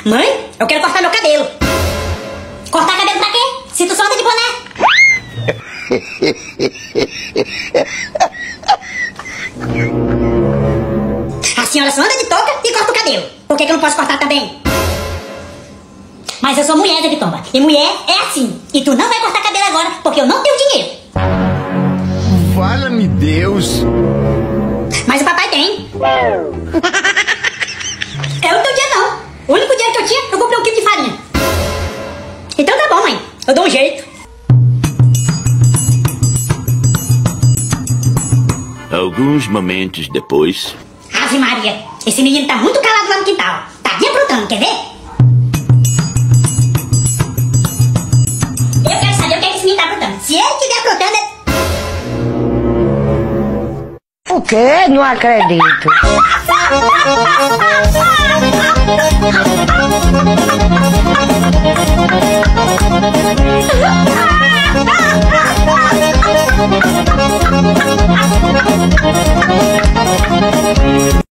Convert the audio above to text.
Mãe, eu quero cortar meu cabelo. Cortar cabelo pra quê? Se tu só anda de boné. A senhora só anda de touca e corta o cabelo. Por que eu não posso cortar também? Mas eu sou mulher, Zé Pitomba. E mulher é assim. E tu não vai cortar cabelo agora, porque eu não tenho dinheiro. Fala-me Deus. Mas o papai tem. Eu não tenho dinheiro não. O único dinheiro que eu tinha, eu comprei 1 quilo de farinha. Então tá bom, mãe. Eu dou um jeito. Alguns momentos depois... Ave Maria, esse menino tá muito calado lá no quintal. Tá me aprontando, quer ver? Eu quero saber o que é que esse menino tá aprontando. Se ele estiver aprontando... O quê? Não acredito.